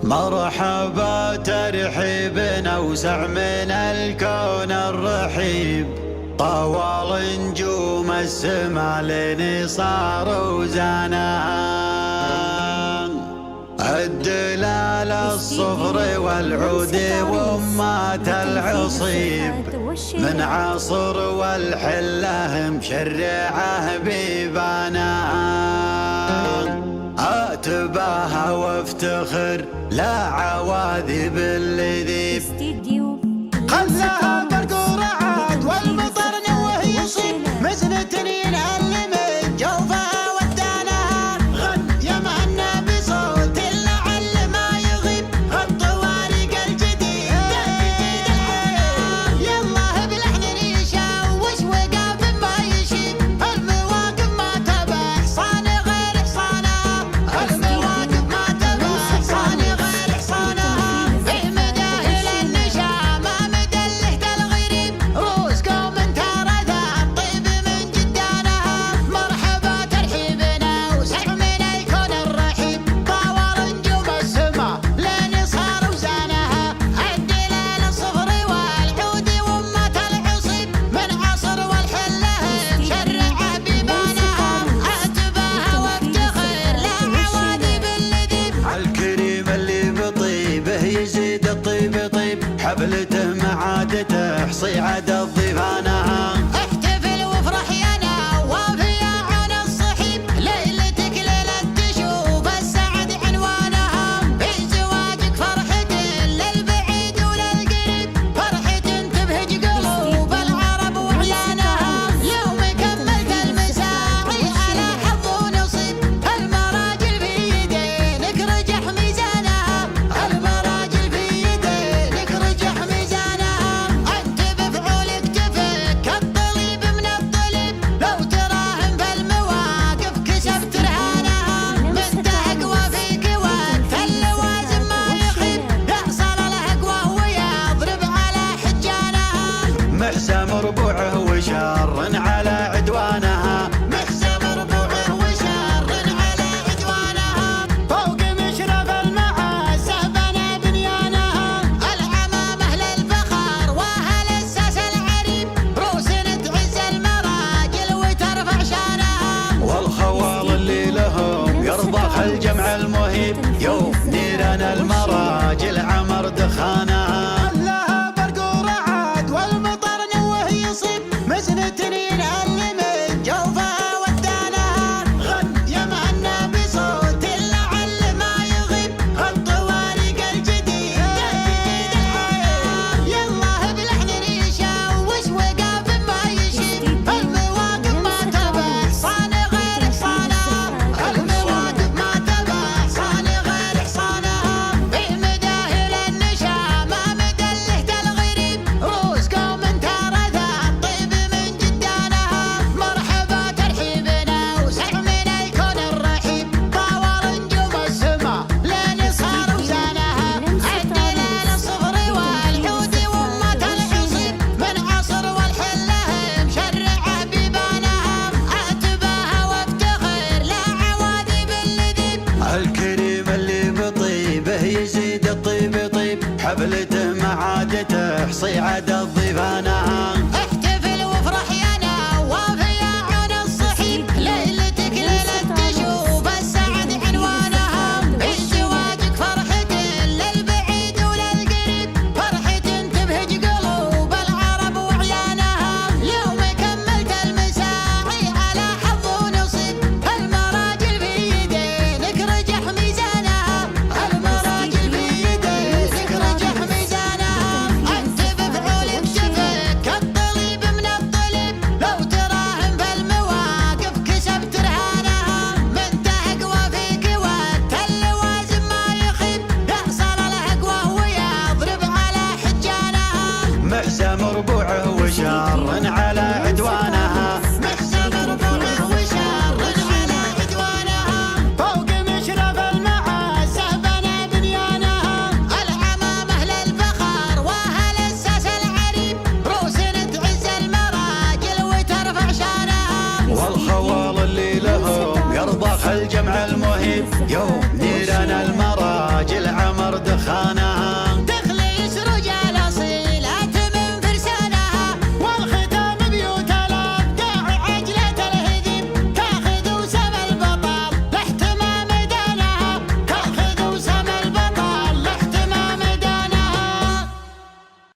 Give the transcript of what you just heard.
مرحبا ترحيب أوسع من الكون الرحيب، طوال نجوم السما لين صار وزانها. الدلال الصفر والعود وامات العصيب، من عصر والحله مشرعه بيبانها. اتباهى وافتخر لا عواذب اللذيذ، خلاها برق ورعد والمطر نوه يصيب، مزنة ينعلم جوفها ودانها. غن يا مهنا بصوت لعل ما يغيب، الطوارق الجديد تجديد الحياة. يلا بلحن يشوش وقاف ما يشيب، المواقف ما تبع حصان غير حصانها. المواقف ما تبع حصان غير حصانها. في مداهل النشا ما مدله الغريب، روس قوم تردى الطيب من جدانها. مرحبا ترحيبنا وسع من الكون الرحيب، طاور نجوم السما لين صار وزانها. الدلال الصفر والعود وامة العصيب، من عصر والحله مشرعه بيبانها. اتباهى وافتخر لا عواذب اللذيذ، الكريم اللي بطيبه يزيد الطيب طيب، حفلته معادته حصي عدد ضيفانها. احتفل وافرح يا نواف يا عون الصحيب، ليلتك ليلة تشوف السعد عنوانها. في زواجك فرحة للبعيد وللقريب، فرحة تبهج قلوب العرب وعيانها. يوم كملت المساعي على حظ ونصيب، المراجل في يدينك رجح ميزانها. المراجل في يدينك رجح ميزانها. انت بفعولك تفك الطليب من الطليب، لو تراهن بالمواقف كسبت رهانها. من تهقوى فيك وانت اللوازم ما يخيب، يحصل الهقوى ويضرب على حجانها. محسى مربوعه وشر على عدوانها، محسى مربوعه وشر على عدوانها. فوق مشرف المعازة بنى بنيانها، العمامة للفخر واهل الساس العريب، روس تعز المراجل وترفع شانها. والخوال اللي لهم يرضخ الجمع المهيب، يوم نيران المراجل عمر دخانها. لها برق ورعد والمطر نوه يصيب، مزنة ينعلم جوفها ودانها. غن يا مهنا بصوت لعل ما يغيب، الطوارق الجديد تجديد الحياة. يلا بلحن يشوش وقاف ما يشيب، المواقف ما تبع حصان غير حصانها. المواقف ما تبع حصان غير حصانها. في مداهل النشا ما مدله الغريب، روس قوم تردى الطيب من جدانها. مرحبا ترحيبنا وسع من الكون الرحيب، طاور نجوم السما لين صار وزانها. الدلال الصفر والعود وامة العصيب، من عصر والحله مشرعه بيبانها. اتباهى وافتخر لا عواذب اللذيذ، الكريم اللي بطيبه يزيد الطيب طيب، حفلته معادته حصي عدد ضيفانها. احتفل وافرح يا نواف يا عون الصحيب، ليلتك ليلة تشوف السعد عنوانها. في زواجك فرحة للبعيد وللقريب، فرحة تبهج قلوب العرب وعيانها. يوم كملت المساعي على حظ ونصيب، المراجل في يدينك رجح ميزانها. المراجل في يدينك رجح ميزانها. انت بفعولك تفك الطليب من الطليب، لو تراهن بالمواقف كسبت رهانها. من تهقوى فيك وانت اللوازم ما يخيب، يحصل الهقوى ويضرب على حجانها. محسى مربوعه وشر على عدوانها، محسى مربوعه وشر على عدوانها. فوق مشرف المعازة بنى بنيانها، العمامة للفخر واهل الساس العريب، روس تعز المراجل وترفع شانها. والخوال اللي لهم يرضخ الجمع المهيب، يوم نيران